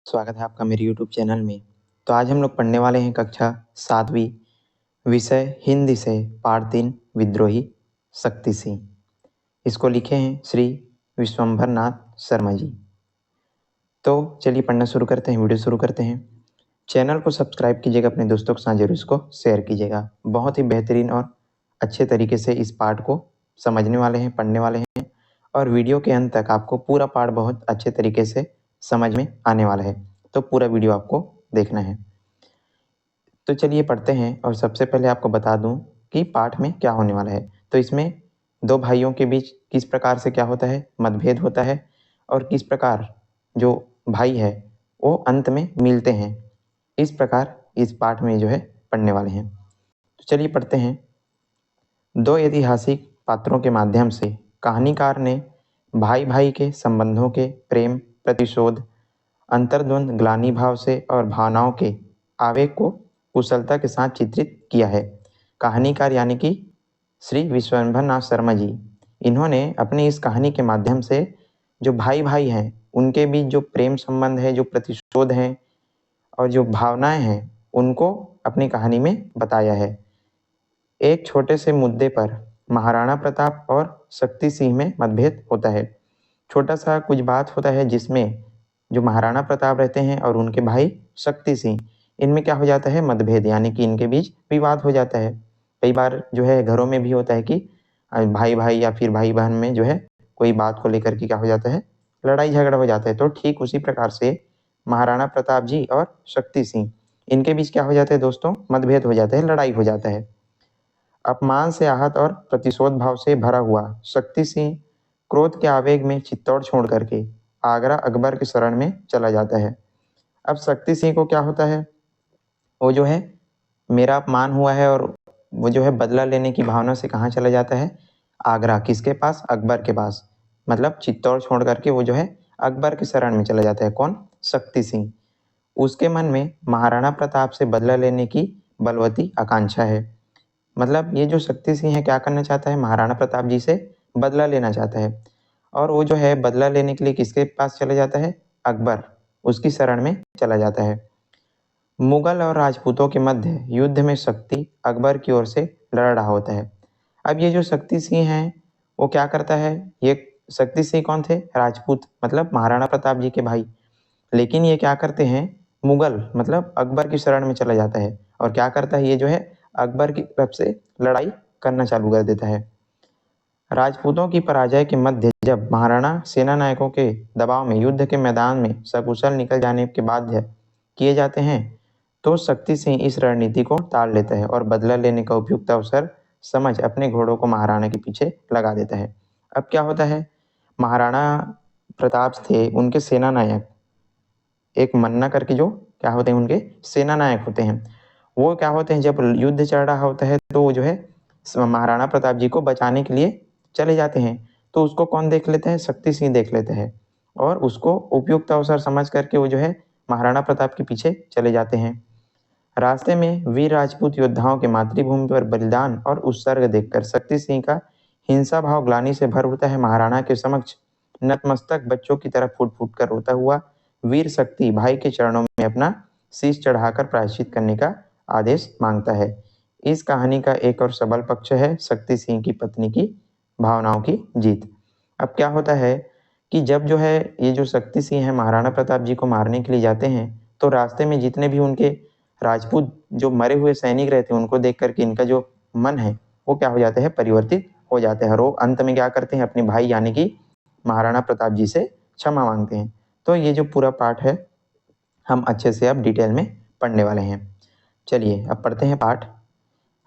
स्वागत है आपका मेरे यूट्यूब चैनल में। तो आज हम लोग पढ़ने वाले हैं कक्षा 7वीं, विषय हिंदी से पाठ 3 विद्रोही शक्ति सिंह। इसको लिखे हैं श्री विश्वंभर नाथ शर्मा जी। तो चलिए पढ़ना शुरू करते हैं, वीडियो शुरू करते हैं। चैनल को सब्सक्राइब कीजिएगा, अपने दोस्तों के साथ जरूर इसको शेयर कीजिएगा। बहुत ही बेहतरीन और अच्छे तरीके से इस पाठ को समझने वाले हैं, पढ़ने वाले हैं और वीडियो के अंत तक आपको पूरा पाठ बहुत अच्छे तरीके से समझ में आने वाला है। तो पूरा वीडियो आपको देखना है। तो चलिए पढ़ते हैं और सबसे पहले आपको बता दूं कि पाठ में क्या होने वाला है। तो इसमें दो भाइयों के बीच किस प्रकार से क्या होता है, मतभेद होता है और किस प्रकार जो भाई है वो अंत में मिलते हैं। इस प्रकार इस पाठ में जो है पढ़ने वाले हैं। तो चलिए पढ़ते हैं। दो ऐतिहासिक पात्रों के माध्यम से कहानीकार ने भाई भाई के संबंधों के प्रेम, प्रतिशोध, अंतर्द्वंद, ग्लानि भाव से और भावनाओं के आवेग को कुशलता के साथ चित्रित किया है। कहानीकार यानी कि श्री विश्वंभर नाथ शर्मा जी, इन्होंने अपनी इस कहानी के माध्यम से जो भाई भाई हैं उनके बीच जो प्रेम संबंध है, जो प्रतिशोध है और जो भावनाएं हैं उनको अपनी कहानी में बताया है। एक छोटे से मुद्दे पर महाराणा प्रताप और शक्ति सिंह में मतभेद होता है। छोटा सा कुछ बात होता है जिसमें जो महाराणा प्रताप रहते हैं और उनके भाई शक्ति सिंह, इनमें क्या हो जाता है, मतभेद, यानी कि इनके बीच विवाद हो जाता है। कई बार जो है घरों में भी होता है कि भाई भाई या फिर भाई बहन में जो है कोई बात को लेकर के क्या हो जाता है, लड़ाई झगड़ा हो जाता है। तो ठीक उसी प्रकार से महाराणा प्रताप जी और शक्ति सिंह, इनके बीच क्या हो जाता है दोस्तों, मतभेद हो जाता है, लड़ाई हो जाता है। अपमान से आहत और प्रतिशोध भाव से भरा हुआ शक्ति सिंह क्रोध के आवेग में चित्तौड़ छोड़ करके आगरा अकबर की शरण में चला जाता है। अब शक्ति सिंह को क्या होता है, वो जो है मेरा अपमान हुआ है और वो जो है बदला लेने की भावना से कहाँ चला जाता है, आगरा। किसके पास, अकबर के पास। मतलब चित्तौड़ छोड़ करके वो जो है अकबर की शरण में चला जाता है। कौन, शक्ति सिंह। उसके मन में महाराणा प्रताप से बदला लेने की बलवती आकांक्षा है। मतलब ये जो शक्ति सिंह है क्या करना चाहता है, महाराणा प्रताप जी से बदला लेना चाहता है। और वो जो है बदला लेने के लिए किसके पास चला जाता है, अकबर, उसकी शरण में चला जाता है। मुगल और राजपूतों के मध्य युद्ध में शक्ति अकबर की ओर से लड़ रहा होता है। अब ये जो शक्ति सिंह है वो क्या करता है, ये शक्ति सिंह कौन थे, राजपूत, मतलब महाराणा प्रताप जी के भाई। लेकिन ये क्या करते हैं, मुगल मतलब अकबर की शरण में चला जाता है और क्या करता है, ये जो है अकबर की तरफ से लड़ाई करना चालू कर देता है। राजपूतों की पराजय के मध्य जब महाराणा सेना नायकों के दबाव में युद्ध के मैदान में सकुशल निकल जाने के बाध्य किए जाते हैं, तो शक्ति सिंह इस रणनीति को टाल लेता है और बदला लेने का उपयुक्त अवसर समझ अपने घोड़ों को महाराणा के पीछे लगा देता है। अब क्या होता है, महाराणा प्रताप थे उनके सेना नायक, एक मन्ना करके जो क्या होते हैं उनके सेना नायक होते हैं। वो क्या होते हैं, जब युद्ध चल रहा होता है तो वो जो है महाराणा प्रताप जी को बचाने के लिए चले जाते हैं। तो उसको कौन देख लेते हैं, शक्ति सिंह देख लेते हैं और उसको उपयुक्त अवसर समझ करके वो जो है महाराणा प्रताप के पीछे चले जाते हैं। रास्ते में वीर राजपूत योद्धाओं के मातृभूमि पर बलिदान और उत्सर्ग देखकर शक्ति सिंह का हिंसा भाव ग्लानि से भर उठता है। महाराणा के समक्ष नतमस्तक बच्चों की तरह फूट फूट कर रोता हुआ वीर शक्ति भाई के चरणों में अपना शीश चढ़ाकर प्रायश्चित करने का आदेश मांगता है। इस कहानी का एक और सबल पक्ष है शक्ति सिंह की पत्नी की भावनाओं की जीत। अब क्या होता है कि जब जो है ये जो शक्ति सिंह है महाराणा प्रताप जी को मारने के लिए जाते हैं, तो रास्ते में जितने भी उनके राजपूत जो मरे हुए सैनिक रहते हैं उनको देख करके इनका जो मन है वो क्या हो जाता है, परिवर्तित हो जाता है और वो अंत में क्या करते हैं, अपने भाई यानी कि महाराणा प्रताप जी से क्षमा मांगते हैं। तो ये जो पूरा पाठ है हम अच्छे से अब डिटेल में पढ़ने वाले हैं। चलिए अब पढ़ते हैं पाठ।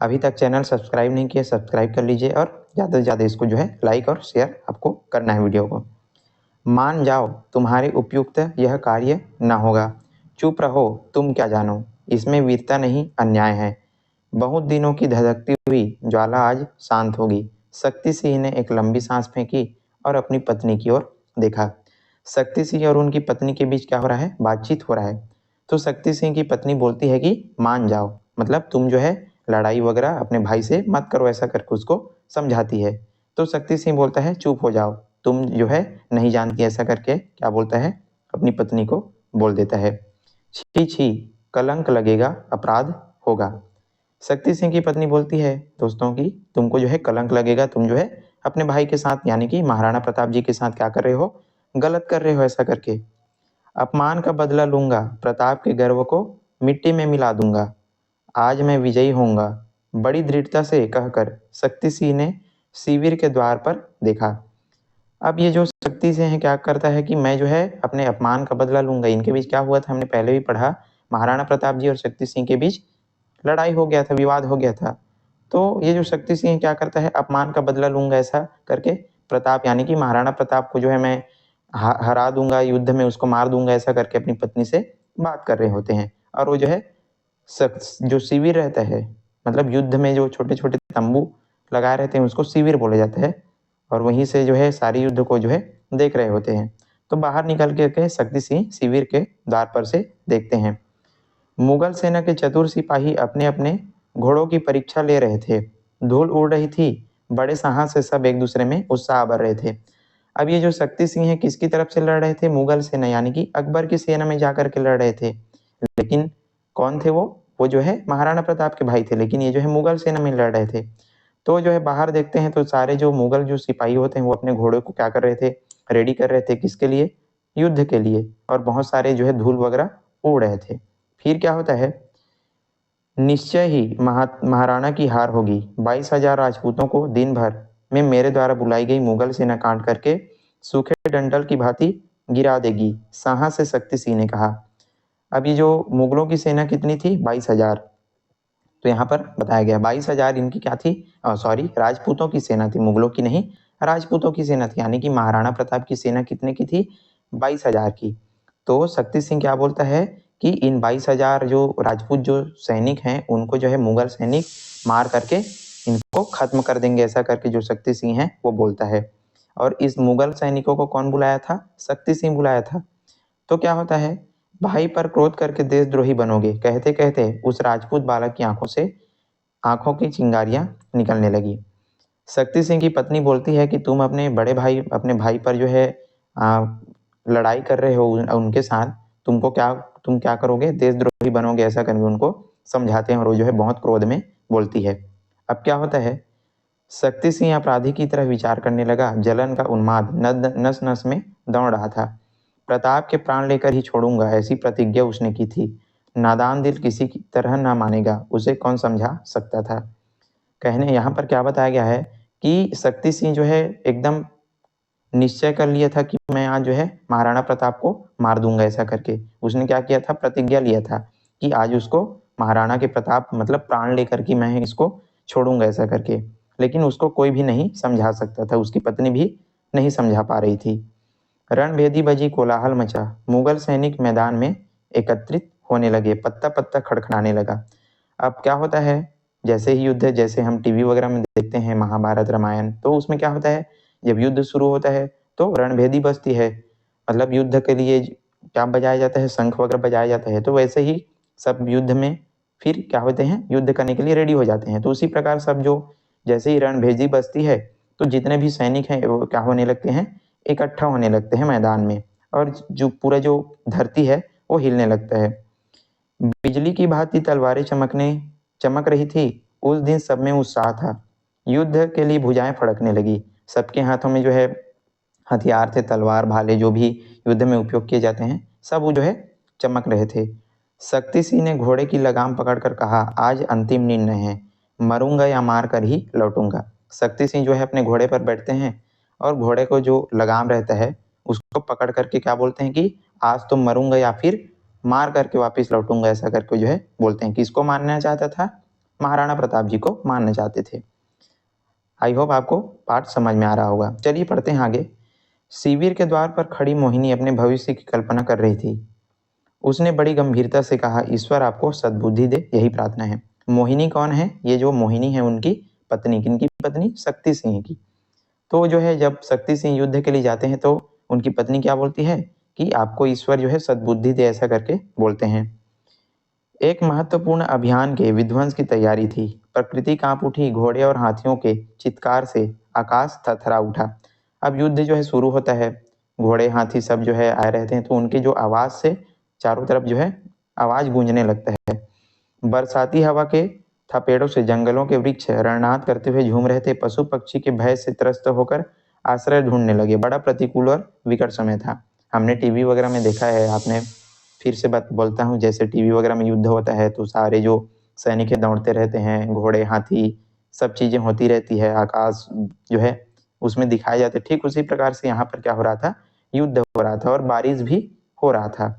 अभी तक चैनल सब्सक्राइब नहीं किया, सब्सक्राइब कर लीजिए और ज़्यादा से ज़्यादा इसको जो है लाइक और शेयर आपको करना है वीडियो को। मान जाओ तुम्हारे उपयुक्त यह कार्य न होगा, चुप रहो तुम क्या जानो, इसमें वीरता नहीं अन्याय है। बहुत दिनों की धधकती हुई ज्वाला आज शांत होगी। शक्ति सिंह ने एक लंबी सांस फेंकी और अपनी पत्नी की ओर देखा। शक्ति सिंह और उनकी पत्नी के बीच क्या हो रहा है, बातचीत हो रहा है। तो शक्ति सिंह की पत्नी बोलती है कि मान जाओ, मतलब तुम जो है लड़ाई वगैरह अपने भाई से मत करो, ऐसा करके उसको समझाती है। तो शक्ति सिंह बोलता है चुप हो जाओ, तुम जो है नहीं जानती, ऐसा करके क्या बोलता है, अपनी पत्नी को बोल देता है, छी छी कलंक लगेगा, अपराध होगा। शक्ति सिंह की पत्नी बोलती है दोस्तों की तुमको जो है कलंक लगेगा, तुम जो है अपने भाई के साथ यानी कि महाराणा प्रताप जी के साथ क्या कर रहे हो, गलत कर रहे हो ऐसा करके। अपमान का बदला लूंगा, प्रताप के गर्व को मिट्टी में मिला दूंगा, आज मैं विजयी होऊंगा, बड़ी दृढ़ता से कहकर शक्ति सिंह ने शिविर के द्वार पर देखा। अब ये जो शक्ति सिंह है क्या करता है कि मैं जो है अपने अपमान का बदला लूंगा। इनके बीच क्या हुआ था हमने पहले भी पढ़ा, महाराणा प्रताप जी और शक्ति सिंह के बीच लड़ाई हो गया था, विवाद हो गया था। तो ये जो शक्ति सिंह क्या करता है, अपमान का बदला लूंगा ऐसा करके प्रताप यानी कि महाराणा प्रताप को जो है मैं हरा दूंगा, युद्ध में उसको मार दूंगा ऐसा करके अपनी पत्नी से बात कर रहे होते हैं। और वो जो है जो शिविर रहता है, मतलब युद्ध में जो छोटे छोटे तंबू लगाए रहते हैं उसको शिविर बोला जाता है, और वहीं से जो है सारी युद्ध को जो है देख रहे होते हैं। तो बाहर निकल के शक्ति सिंह शिविर के द्वार पर से देखते हैं। मुगल सेना के चतुर सिपाही अपने अपने घोड़ों की परीक्षा ले रहे थे, धूल उड़ रही थी, बड़े साहस से सब एक दूसरे में उत्साह भर रहे थे। अब ये जो शक्ति सिंह है किसकी तरफ से लड़ रहे थे, मुगल सेना यानी कि अकबर की सेना में जाकर के लड़ रहे थे। लेकिन कौन थे वो जो है महाराणा प्रताप के भाई थे, लेकिन ये जो है मुगल सेना में लड़ रहे थे। तो जो है बाहर देखते हैं तो सारे जो मुगल जो सिपाही होते हैं वो अपने घोड़े को क्या कर रहे थे, रेडी कर रहे थे, किसके लिए, युद्ध के लिए, और बहुत सारे जो है धूल वगैरह उड़ रहे थे। फिर क्या होता है, निश्चय ही महाराणा की हार होगी, 22,000 राजपूतों को दिन भर में मेरे द्वारा बुलाई गई मुगल सेना कांड करके सूखे डंडल की भांति गिरा देगी, साहस से शक्ति सिंह ने कहा। अब ये जो मुगलों की सेना कितनी थी, 22,000। तो यहाँ पर बताया गया 22,000 इनकी क्या थी, सॉरी राजपूतों की सेना थी, मुगलों की नहीं, राजपूतों की सेना थी। यानी कि महाराणा प्रताप की सेना कितने की थी, 22,000 की। तो शक्ति सिंह क्या बोलता है कि इन 22,000 जो राजपूत जो सैनिक हैं उनको जो है मुगल सैनिक मार करके इनको खत्म कर देंगे, ऐसा करके जो शक्ति सिंह है वो बोलता है। और इस मुगल सैनिकों को कौन बुलाया था, शक्ति सिंह बुलाया था। तो क्या होता है, भाई पर क्रोध करके देशद्रोही बनोगे, कहते कहते उस राजपूत बालक की आंखों की चिंगारियां निकलने लगी। शक्ति सिंह की पत्नी बोलती है कि तुम अपने बड़े भाई, अपने भाई पर जो है लड़ाई कर रहे हो उनके साथ, तुम क्या करोगे, देशद्रोही बनोगे, ऐसा करके उनको समझाते हैं। और वो जो है बहुत क्रोध में बोलती है। अब क्या होता है, शक्ति सिंह अपराधी की तरह विचार करने लगा, जलन का उन्माद नस नस में दौड़ रहा था। प्रताप के प्राण लेकर ही छोड़ूंगा, ऐसी प्रतिज्ञा उसने की थी। नादान दिल किसी की तरह ना मानेगा, उसे कौन समझा सकता था। कहने यहाँ पर क्या बताया गया है कि शक्ति सिंह जो है एकदम निश्चय कर लिया था कि मैं आज जो है महाराणा प्रताप को मार दूंगा, ऐसा करके उसने क्या किया था, प्रतिज्ञा लिया था कि आज उसको महाराणा के प्रताप मतलब प्राण लेकर के मैं इसको छोड़ूंगा, ऐसा करके। लेकिन उसको कोई भी नहीं समझा सकता था, उसकी पत्नी भी नहीं समझा पा रही थी। रणभेदी बजी, कोलाहल मचा, मुगल सैनिक मैदान में एकत्रित होने लगे, पत्ता पत्ता खड़खड़ाने लगा। अब क्या होता है, जैसे ही युद्ध, जैसे हम टीवी वगैरह में देखते हैं महाभारत रामायण, तो उसमें क्या होता है, जब युद्ध शुरू होता है तो रणभेदी बजती है, मतलब युद्ध के लिए क्या बजाया जाता है, शंख वगैरह बजाया जाता है। तो वैसे ही सब युद्ध में फिर क्या होते हैं, युद्ध करने के लिए रेडी हो जाते हैं। तो उसी प्रकार सब जो जैसे ही रणभेदी बजती है तो जितने भी सैनिक हैं वो क्या होने लगते हैं, इकट्ठा होने लगते हैं मैदान में, और जो पूरा जो धरती है वो हिलने लगता है। बिजली की भांति तलवारें चमक रही थी। उस दिन सब में उत्साह था, युद्ध के लिए भुजाएं फड़कने लगी। सबके हाथों में जो है हथियार थे, तलवार भाले जो भी युद्ध में उपयोग किए जाते हैं, सब वो जो है चमक रहे थे। शक्ति सिंह ने घोड़े की लगाम पकड़कर कहा, आज अंतिम निर्णय है, मरूंगा या मार कर ही लौटूंगा। शक्ति सिंह जो है अपने घोड़े पर बैठते हैं और घोड़े को जो लगाम रहता है उसको पकड़ करके क्या बोलते हैं कि आज तो मरूंगा या फिर मार करके वापस लौटूंगा, ऐसा करके जो है बोलते हैं। किसको मारना चाहता था, महाराणा प्रताप जी को मारना चाहते थे। आई होप आपको पाठ समझ में आ रहा होगा। चलिए पढ़ते हैं आगे। शिविर के द्वार पर खड़ी मोहिनी अपने भविष्य की कल्पना कर रही थी। उसने बड़ी गंभीरता से कहा, ईश्वर आपको सद्बुद्धि दे, यही प्रार्थना है। मोहिनी कौन है, ये जो मोहिनी है उनकी पत्नी, किनकी पत्नी, शक्ति सिंह की। तो जो है जब शक्ति सिंह युद्ध के लिए जाते हैं तो उनकी पत्नी क्या बोलती है कि आपको ईश्वर जो है सद्बुद्धि दे, ऐसा करके बोलते हैं। एक महत्वपूर्ण अभियान के विध्वंस की तैयारी थी। प्रकृति कांप उठी, घोड़े और हाथियों के चित्कार से आकाश थरथरा उठा। अब युद्ध जो है शुरू होता है, घोड़े हाथी सब जो है आए रहते हैं, तो उनकी जो आवाज से चारों तरफ जो है आवाज गूंजने लगता है। बरसाती हवा के थपेड़ों से जंगलों के वृक्ष रणनाद करते हुए झूम रहे थे। पशु पक्षी के भय से त्रस्त होकर आश्रय ढूंढने लगे। बड़ा प्रतिकूल और विकट समय था। हमने टीवी वगैरह में देखा है, आपने फिर से बात बोलता हूँ, जैसे टीवी वगैरह में युद्ध होता है तो सारे जो सैनिक दौड़ते रहते हैं, घोड़े हाथी सब चीजें होती रहती है, आकाश जो है उसमें दिखाए जाते। ठीक उसी प्रकार से यहाँ पर क्या हो रहा था, युद्ध हो रहा था और बारिश भी हो रहा था।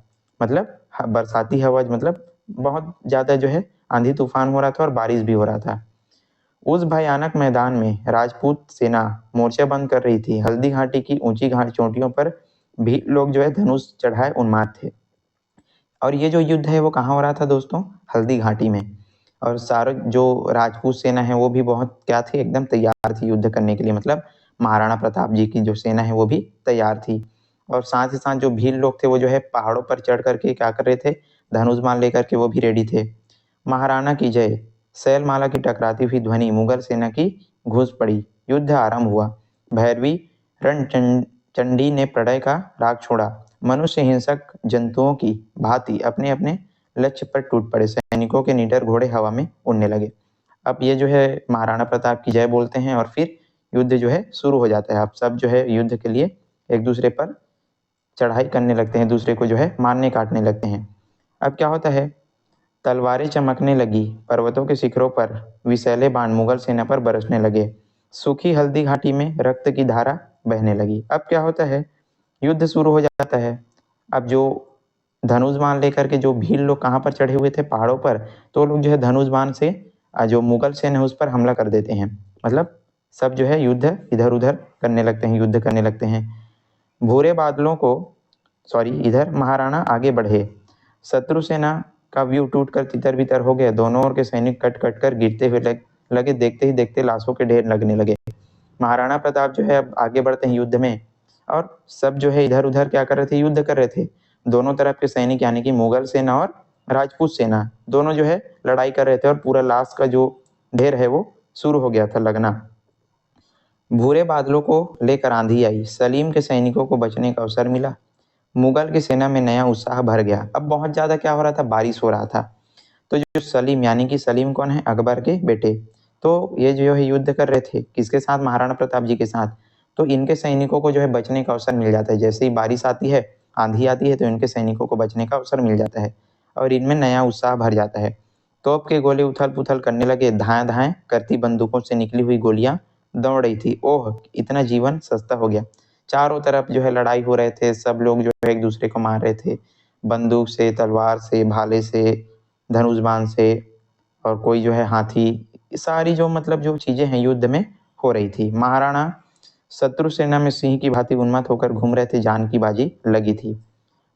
मतलब बरसाती हवा मतलब बहुत ज्यादा जो है आंधी तूफान हो रहा था और बारिश भी हो रहा था। उस भयानक मैदान में राजपूत सेना मोर्चा बंद कर रही थी। हल्दी घाटी की ऊंची घाट चोटियों पर भी लोग जो है धनुष चढ़ाए उन्माद थे। और ये जो युद्ध है वो कहाँ हो रहा था दोस्तों, हल्दी घाटी में। और सारे जो राजपूत सेना है वो भी बहुत क्या थी, एकदम तैयार थी युद्ध करने के लिए। मतलब महाराणा प्रताप जी की जो सेना है वो भी तैयार थी। और साथ ही साथ जो भील लोग थे वो जो है पहाड़ों पर चढ़ करके क्या कर रहे थे, धनुष बाण लेकर के वो भी रेडी थे। महाराणा की जय शैलमाला की टकराती हुई ध्वनि मुगल सेना की घुस पड़ी। युद्ध आरंभ हुआ। भैरवी चंडी ने प्रलय का राग छोड़ा। मनुष्य हिंसक जंतुओं की भांति अपने अपने लक्ष्य पर टूट पड़े। सैनिकों के निडर घोड़े हवा में उड़ने लगे। अब ये जो है महाराणा प्रताप की जय बोलते हैं और फिर युद्ध जो है शुरू हो जाता है। अब सब जो है युद्ध के लिए एक दूसरे पर चढ़ाई करने लगते हैं, दूसरे को जो है मारने काटने लगते हैं। अब क्या होता है, तलवारें चमकने लगी। पर्वतों के शिखरों पर विषैले बाण मुगल सेना पर बरसने लगे। सूखी हल्दी घाटी में रक्त की धारा बहने लगी। अब क्या होता है, युद्ध शुरू हो जाता है। अब जो धनुष बाण लेकर के जो भील लोग कहाँ पर चढ़े हुए थे, पहाड़ों पर, तो लोग जो है धनुष बाण से जो मुगल सेना है उस पर हमला कर देते हैं। मतलब सब जो है युद्ध इधर उधर करने लगते हैं, युद्ध करने लगते हैं। भूरे बादलों को इधर महाराणा आगे बढ़े। शत्रु सेना का व्यू टूटकर तितर बितर हो गया। दोनों ओर के सैनिक कट कट कर गिरते हुए लगे। देखते ही देखते लाशों के ढेर लगने लगे। महाराणा प्रताप जो है अब आगे बढ़ते हैं युद्ध में और सब जो है इधर उधर क्या कर रहे थे, युद्ध कर रहे थे। दोनों तरफ के सैनिक यानी कि मुगल सेना और राजपूत सेना दोनों जो है लड़ाई कर रहे थे और पूरा लाश का जो ढेर है वो शुरू हो गया था लगना। भूरे बादलों को लेकर आंधी आई। सलीम के सैनिकों को बचने का अवसर मिला। मुगल की सेना में नया उत्साह भर गया। अब बहुत ज्यादा क्या हो रहा था, बारिश हो रहा था। तो जो सलीम यानी कि सलीम कौन है, अकबर के बेटे, तो ये जो है युद्ध कर रहे थे किसके साथ, महाराणा प्रताप जी के साथ। तो इनके सैनिकों को जो है बचने का अवसर मिल जाता है। जैसे ही बारिश आती है, आंधी आती है, तो इनके सैनिकों को बचने का अवसर मिल जाता है और इनमें नया उत्साह भर जाता है। तोप के गोले उथल पुथल करने लगे। धाएं धाएं करती बंदूकों से निकली हुई गोलियां दौड़ रही थी। ओह, इतना जीवन सस्ता हो गया। चारों तरफ जो है लड़ाई हो रहे थे। सब लोग जो है एक दूसरे को मार रहे थे, बंदूक से, तलवार से, भाले से, धनुष बाण से, और कोई जो है हाथी। सारी जो मतलब जो चीजें हैं युद्ध में हो रही थी। महाराणा शत्रु सेना में सिंह की भांति उन्मत्त होकर घूम रहे थे। जान की बाजी लगी थी।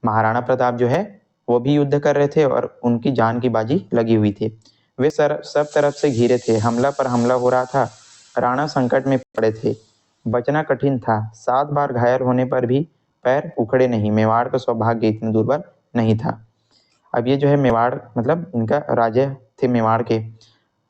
महाराणा प्रताप जो है वो भी युद्ध कर रहे थे और उनकी जान की बाजी लगी हुई थी। वे सब तरफ से घिरे थे। हमला पर हमला हो रहा था। राणा संकट में पड़े थे। बचना कठिन था। 7 बार घायल होने पर भी पैर उखड़े नहीं। मेवाड़ का सौभाग्य इतना दुर्बल नहीं था। अब ये जो है मेवाड़ मतलब इनका राजा थे मेवाड़ के।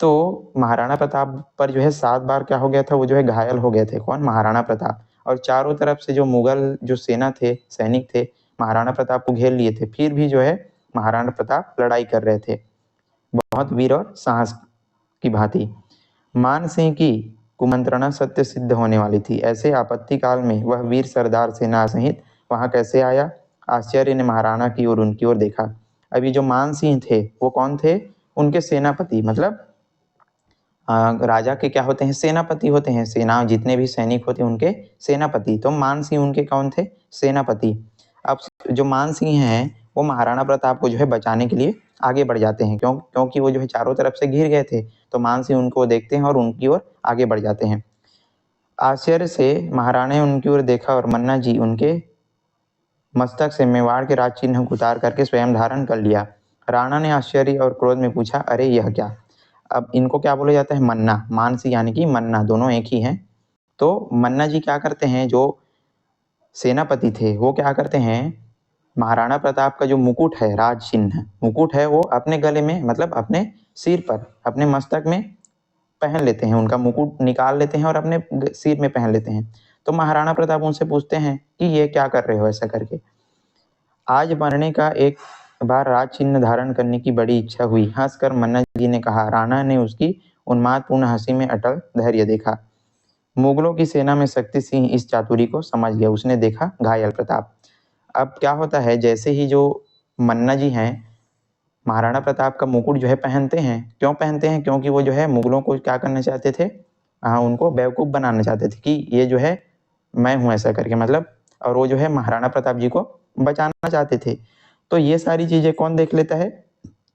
तो महाराणा प्रताप पर जो है 7 बार क्या हो गया था, वो जो है घायल हो गए थे। कौन, महाराणा प्रताप। और चारों तरफ से जो मुगल जो सेना थे, सैनिक थे, महाराणा प्रताप को घेर लिए थे। फिर भी जो है महाराणा प्रताप लड़ाई कर रहे थे बहुत वीर और साहस की भांति। मान सिंह की कुमंत्रणा सत्य सिद्ध होने वाली थी। ऐसे आपत्ति काल में वह वीर सरदार सेना सहित वहां कैसे आया। आश्चर्य ने महाराणा की ओर उनकी ओर देखा। अभी जो मान सिंह थे वो कौन थे, उनके सेनापति। मतलब राजा के क्या होते हैं, सेनापति होते हैं। सेना जितने भी सैनिक होते हैं उनके सेनापति। तो मान सिंह उनके कौन थे, सेनापति। अब जो मान सिंह हैं वो महाराणा प्रताप को जो है बचाने के लिए आगे बढ़ जाते हैं। क्योंकि वो जो है चारों तरफ से घिर गए थे। तो मान सिंह उनको देखते हैं और उनकी ओर आगे बढ़ जाते हैं। आश्चर्य से महाराणा ने उनकी ओर देखा और मन्ना जी उनके मस्तक से मेवाड़ के राज चिन्ह को उतार करके स्वयं धारण कर लिया। राणा ने आश्चर्य और क्रोध में पूछा, अरे यह क्या। अब इनको क्या बोला जाता है, मन्ना। मानसी यानी कि मन्ना, दोनों एक ही हैं। तो मन्ना जी क्या करते हैं, जो सेनापति थे वो क्या करते हैं, महाराणा प्रताप का जो मुकुट है, राज चिन्ह मुकुट है, वो अपने गले में मतलब अपने सिर पर, अपने मस्तक में पहन लेते हैं। उनका मुकुट निकाल लेते हैं और अपने सिर में पहन लेते हैं। तो महाराणा प्रताप उनसे पूछते हैं कि ये क्या कर रहे हो ऐसा करके। आज मरने का एक बार राज चिन्ह धारण करने की बड़ी इच्छा हुई। हंसकर मन्ना जी ने कहा। राणा ने उसकी उन्मादपूर्ण हंसी में अटल धैर्य देखा। मुगलों की सेना में शक्ति सिंह इस चातुरी को समझ गया। उसने देखा घायल प्रताप। अब क्या होता है, जैसे ही जो मन्ना जी हैं महाराणा प्रताप का मुकुट जो है पहनते हैं। क्यों पहनते हैं? क्योंकि वो जो है मुगलों को क्या करना चाहते थे, उनको बेवकूफ़ बनाना चाहते थे कि ये जो है मैं हूँ ऐसा करके, मतलब, और वो जो है महाराणा प्रताप जी को बचाना चाहते थे। तो ये सारी चीज़ें कौन देख लेता है?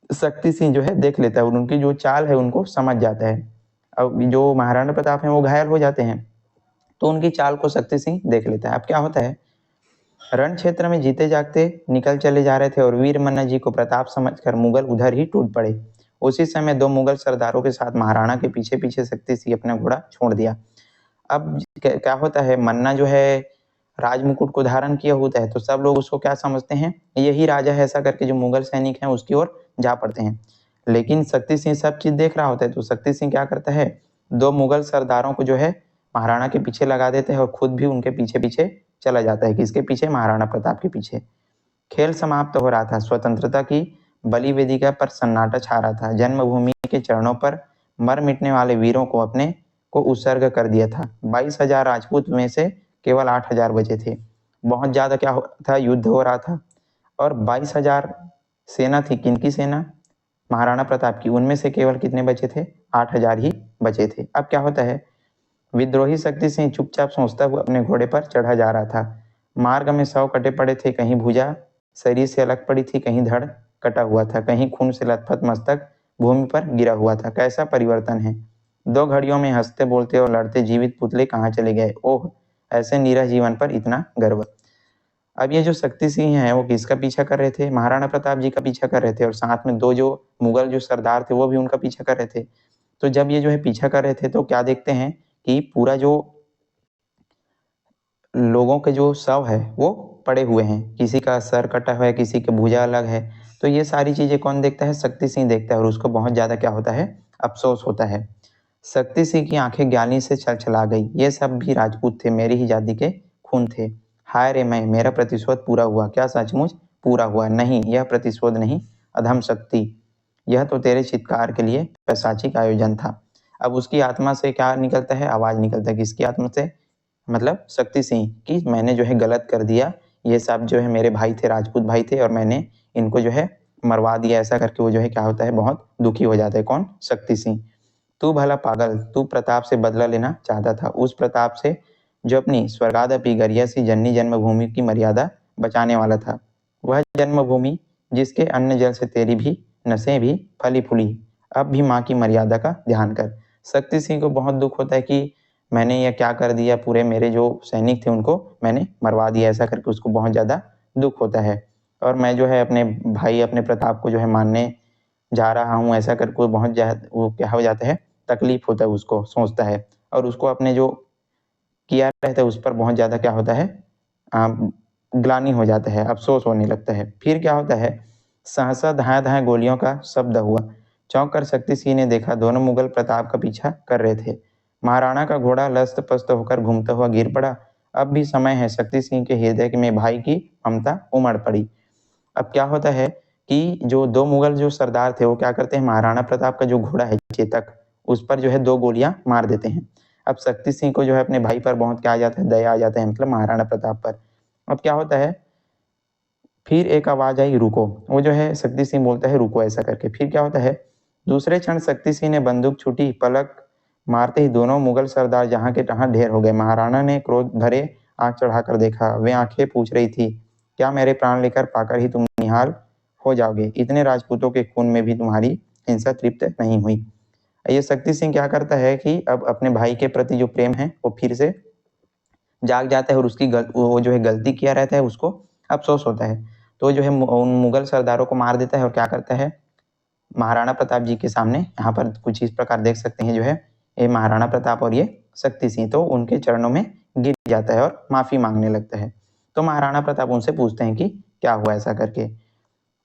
शक्ति सिंह जो है देख लेता है और उनकी जो चाल है उनको समझ जाता है। अब जो महाराणा प्रताप हैं वो घायल हो जाते हैं, तो उनकी चाल को शक्ति सिंह देख लेता है। अब क्या होता है, रण क्षेत्र में जीते जागते निकल चले जा रहे थे और वीर मन्ना जी को प्रताप समझकर मुगल उधर ही टूट पड़े। उसी समय दो मुगल सरदारों के साथ महाराणा के पीछे पीछे शक्ति सिंह अपना घोड़ा छोड़ दिया। अब क्या होता है, मन्ना जो है राज मुकुट को धारण किया होता है, तो सब लोग उसको क्या समझते हैं, यही राजा है ऐसा करके जो मुगल सैनिक हैं उसकी ओर जा पड़ते हैं। लेकिन शक्ति सिंह सब चीज देख रहा होता है, तो शक्ति सिंह क्या करता है, दो मुगल सरदारों को जो है महाराणा के पीछे लगा देते हैं और खुद भी उनके पीछे पीछे चला जाता है। किसके पीछे? महाराणा प्रताप के पीछे। खेल समाप्त हो रहा था। स्वतंत्रता की बलि वेदिका पर सन्नाटा छा रहा था। जन्मभूमि के चरणों पर मर मिटने वाले वीरों को अपने को उत्सर्ग कर दिया था। 22,000 राजपूत में से केवल 8,000 बचे थे। बहुत ज्यादा क्या हो था, युद्ध हो रहा था और 22,000 सेना थी। किनकी सेना? महाराणा प्रताप की। उनमें से केवल कितने बचे थे? 8,000 ही बचे थे। अब क्या होता है, विद्रोही शक्ति सिंह चुपचाप सोचता हुआ अपने घोड़े पर चढ़ा जा रहा था। मार्ग में 100 कटे पड़े थे, कहीं भुजा शरीर से अलग पड़ी थी, कहीं धड़ कटा हुआ था, कहीं खून से लथपथ मस्तक भूमि पर गिरा हुआ था। कैसा परिवर्तन है! 2 घड़ियों में हंसते बोलते और लड़ते जीवित पुतले कहाँ चले गए? ओह, ऐसे नीरह जीवन पर इतना गर्व। अब ये जो शक्ति सिंह है वो किसका पीछा कर रहे थे? महाराणा प्रताप जी का पीछा कर रहे थे और साथ में दो जो मुगल जो सरदार थे वो भी उनका पीछा कर रहे थे। तो जब ये जो है पीछा कर रहे थे तो क्या देखते हैं कि पूरा जो लोगों के जो शव है वो पड़े हुए हैं। किसी का सर कटा हुआ है, किसी की भुजा अलग है। तो ये सारी चीजें कौन देखता है? शक्ति सिंह देखता है और उसको बहुत ज्यादा क्या होता है, अफसोस होता है। शक्ति सिंह की आंखें ग्लानि से छलछला गई। ये सब भी राजपूत थे, मेरी ही जाति के खून थे। हाय रे मैं, मेरा प्रतिशोध पूरा हुआ। क्या सचमुच पूरा हुआ? नहीं, यह प्रतिशोध नहीं, अधम शक्ति। यह तो तेरे चित्कार के लिए पैशाचिक आयोजन था। अब उसकी आत्मा से क्या निकलता है? आवाज निकलता है। किसकी आत्मा से? मतलब शक्ति सिंह की। मैंने जो है गलत कर दिया, ये सब जो है मेरे भाई थे, राजपूत भाई थे और मैंने इनको जो है मरवा दिया, ऐसा करके वो जो है क्या होता है, बहुत दुखी हो जाता है। कौन? शक्ति सिंह। तू भला पागल, तू प्रताप से बदला लेना चाहता था, उस प्रताप से जो अपनी स्वर्गादपि गरियासी जननी जन्मभूमि की मर्यादा बचाने वाला था। वह जन्मभूमि जिसके अन्न जल से तेरी भी नसें भी फली फूली। अब भी माँ की मर्यादा का ध्यान कर। शक्ति सिंह को बहुत दुख होता है कि मैंने यह क्या कर दिया, पूरे मेरे जो सैनिक थे उनको मैंने मरवा दिया, ऐसा करके उसको बहुत ज्यादा दुख होता है। और मैं जो है अपने भाई अपने प्रताप को जो है मानने जा रहा हूँ, ऐसा करके वो बहुत ज्यादा वो क्या हो जाता है, तकलीफ होता है, उसको सोचता है और उसको अपने जो किया रहता है उस पर बहुत ज्यादा क्या होता है, ग्लानि हो जाता है, अफसोस होने लगता है। फिर क्या होता है, सहसा धाए धाए गोलियों का शब्द हुआ। चौंक कर शक्ति सिंह ने देखा दोनों मुगल प्रताप का पीछा कर रहे थे। महाराणा का घोड़ा लस्त पस्त होकर घूमता हुआ गिर पड़ा। अब भी समय है। शक्ति सिंह के हृदय में भाई की ममता उमड़ पड़ी। अब क्या होता है कि जो दो मुगल जो सरदार थे वो क्या करते हैं, महाराणा प्रताप का जो घोड़ा है चेतक, उस पर जो है 2 गोलियां मार देते हैं। अब शक्ति सिंह को जो है अपने भाई पर बहुत क्या आ जाता है, दया आ जाता है, मतलब महाराणा प्रताप पर। अब क्या होता है, फिर एक आवाज आई, रुको। वो जो है शक्ति सिंह बोलता है रुको, ऐसा करके। फिर क्या होता है, दूसरे क्षण शक्ति सिंह ने बंदूक छूटी, पलक मारते ही दोनों मुगल सरदार जहां के तहां ढेर हो गए। महाराणा ने क्रोध भरे आंख चढ़ाकर देखा। वे आंखें पूछ रही थी, क्या मेरे प्राण लेकर पाकर ही तुम निहाल हो जाओगे? इतने राजपूतों के खून में भी तुम्हारी हिंसा तृप्त नहीं हुई। ये शक्ति सिंह क्या करता है कि अब अपने भाई के प्रति जो प्रेम है वो फिर से जाग जाता है और उसकी वो जो है गलती किया रहता है, उसको अफसोस होता है। तो जो है उन मुगल सरदारों को मार देता है और क्या करता है, महाराणा प्रताप जी के सामने यहाँ पर कुछ इस प्रकार देख सकते हैं, जो है ये महाराणा प्रताप और ये शक्ति सिंह, तो उनके चरणों में गिर जाता है और माफी मांगने लगता है। तो महाराणा प्रताप उनसे पूछते हैं कि क्या हुआ, ऐसा करके।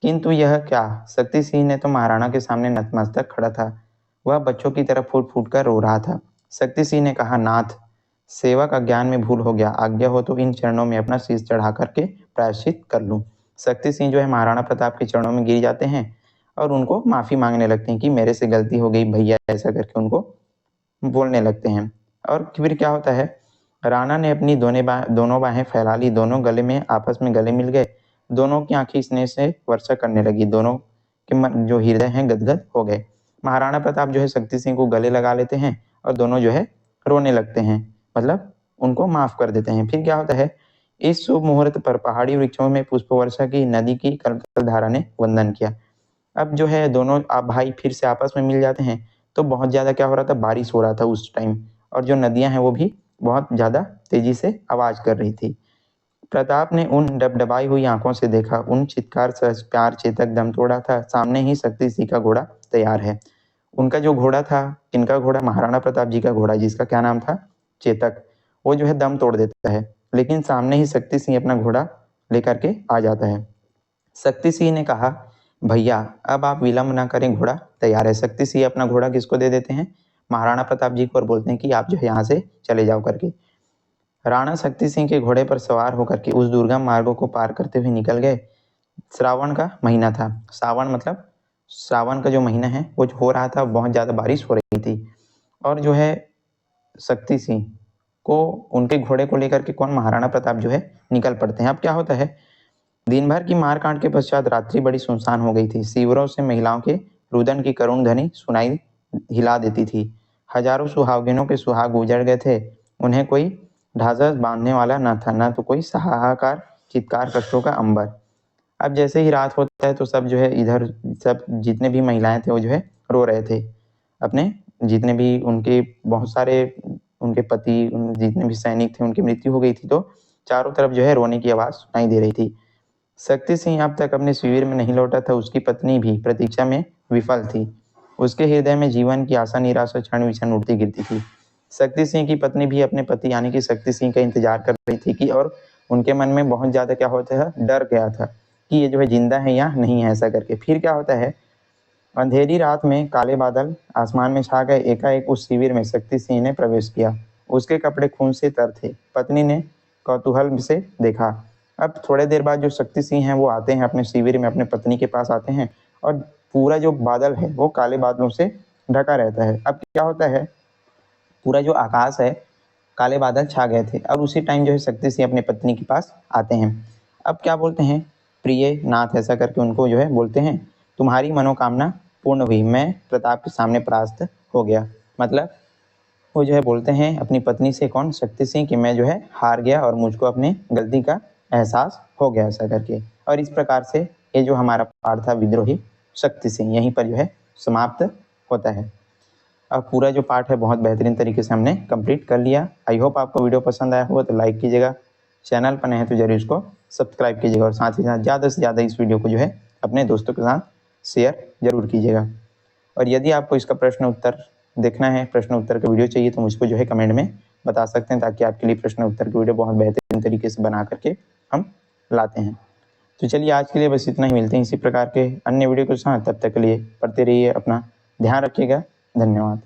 किंतु यह क्या, शक्ति सिंह ने तो महाराणा के सामने नतमस्तक खड़ा था। वह बच्चों की तरह फूट फूट कर रो रहा था। शक्ति सिंह ने कहा, नाथ, सेवा का ज्ञान में भूल हो गया, आज्ञा हो तो इन चरणों में अपना शीश चढ़ा करके प्रायश्चित कर लूं। शक्ति सिंह जो है महाराणा प्रताप के चरणों में गिर जाते हैं और उनको माफ़ी मांगने लगते हैं कि मेरे से गलती हो गई भैया, ऐसा करके उनको बोलने लगते हैं। और फिर क्या होता है, राणा ने अपनी दोनों बाहें फैला ली, दोनों गले में आपस में गले मिल गए, दोनों की आंखें स्नेह से वर्षा करने लगी, दोनों के मन जो हृदय हैं गदगद हो गए। महाराणा प्रताप जो है शक्ति सिंह को गले लगा लेते हैं और दोनों जो है रोने लगते हैं, मतलब उनको माफ कर देते हैं। फिर क्या होता है, इस शुभ मुहूर्त पर पहाड़ी वृक्षों में पुष्प वर्षा की, नदी की कलकल धारा ने वंदन किया। अब जो है दोनों आप भाई फिर से आपस में मिल जाते हैं, तो बहुत ज़्यादा क्या हो रहा था, बारिश हो रहा था उस टाइम, और जो नदियां हैं वो भी बहुत ज़्यादा तेजी से आवाज़ कर रही थी। प्रताप ने उन डबडबाई हुई आंखों से देखा, उन चित्कार सहज प्यार चेतक दम तोड़ा था, सामने ही शक्ति सिंह का घोड़ा तैयार है। उनका जो घोड़ा था, इनका घोड़ा महाराणा प्रताप जी का घोड़ा, जिसका क्या नाम था, चेतक, वो जो है दम तोड़ देता है, लेकिन सामने ही शक्ति सिंह अपना घोड़ा लेकर के आ जाता है। शक्ति सिंह ने कहा, भैया अब आप विलंब ना करें, घोड़ा तैयार है। शक्ति सिंह अपना घोड़ा किसको दे देते हैं, महाराणा प्रताप जी को, और बोलते हैं कि आप जो है यहाँ से चले जाओ करके। राणा शक्ति सिंह के घोड़े पर सवार होकर के उस दुर्गम मार्गों को पार करते हुए निकल गए। श्रावण का महीना था, सावन मतलब श्रावण का जो महीना है वो हो रहा था, बहुत ज़्यादा बारिश हो रही थी, और जो है शक्ति सिंह को उनके घोड़े को लेकर के कौन, महाराणा प्रताप जो है निकल पड़ते हैं। अब क्या होता है, दिन भर की मार काट के पश्चात रात्रि बड़ी सुनसान हो गई थी। शिविरों से महिलाओं के रुदन की करुण ध्वनि सुनाई हिला देती थी। हजारों सुहागिनों के सुहाग उजड़ गए थे, उन्हें कोई ढांढस बांधने वाला न था, न तो कोई हाहाकार चित्कार कष्टों का अंबर। अब जैसे ही रात होता है तो सब जो है इधर, सब जितने भी महिलाएं थे वो जो है रो रहे थे, अपने जितने भी उनके बहुत सारे उनके पति, जितने भी सैनिक थे उनकी मृत्यु हो गई थी, तो चारों तरफ जो है रोने की आवाज़ सुनाई दे रही थी। शक्ति सिंह अब तक अपने शिविर में नहीं लौटा था, उसकी पत्नी भी प्रतीक्षा में विफल थी। उसके हृदय में जीवन की आशा निराशा क्षण विक्षण उठती गिरती थी। शक्ति सिंह की पत्नी भी अपने पति यानी कि शक्ति सिंह का इंतजार कर रही थी कि, और उनके मन में बहुत ज़्यादा क्या होता है, डर गया था कि ये जो है जिंदा है या नहीं है, ऐसा करके। फिर क्या होता है, अंधेरी रात में काले बादल आसमान में छा गए। एकाएक उस शिविर में शक्ति सिंह ने प्रवेश किया। उसके कपड़े खून से तर थे। पत्नी ने कौतूहल से देखा। अब थोड़े देर बाद जो शक्ति सिंह हैं वो आते हैं अपने शिविर में, अपने पत्नी के पास आते हैं, और पूरा जो बादल है वो काले बादलों से ढका रहता है। अब क्या होता है, पूरा जो आकाश है काले बादल छा गए थे, और उसी टाइम जो है शक्ति सिंह अपने पत्नी के पास आते हैं। अब क्या बोलते हैं, प्रिय नाथ, ऐसा करके उनको जो है बोलते हैं, तुम्हारी मनोकामना पूर्ण हुई, मैं प्रताप के सामने परास्त हो गया। मतलब वो जो है बोलते हैं अपनी पत्नी से, कौन, शक्ति सिंह, कि मैं जो है हार गया और मुझको अपने गलती का एहसास हो गया, ऐसा करके। और इस प्रकार से ये जो हमारा पाठ था विद्रोही शक्ति सिंह, यहीं पर जो है समाप्त होता है। अब पूरा जो पार्ट है बहुत बेहतरीन तरीके से हमने कंप्लीट कर लिया। आई होप आपको वीडियो पसंद आया होगा, तो लाइक कीजिएगा, चैनल पर नए हैं तो जरूर इसको सब्सक्राइब कीजिएगा, और साथ ही साथ ज़्यादा से ज़्यादा इस वीडियो को जो है अपने दोस्तों के साथ शेयर जरूर कीजिएगा। और यदि आपको इसका प्रश्न उत्तर देखना है, प्रश्न उत्तर का वीडियो चाहिए, तो मुझको जो है कमेंट में बता सकते हैं, ताकि आपके लिए प्रश्न उत्तर की वीडियो बहुत बेहतरीन तरीके से बना करके हम लाते हैं। तो चलिए आज के लिए बस इतना ही, मिलते हैं इसी प्रकार के अन्य वीडियो के साथ। तब तक के लिए पढ़ते रहिए, अपना ध्यान रखिएगा। धन्यवाद।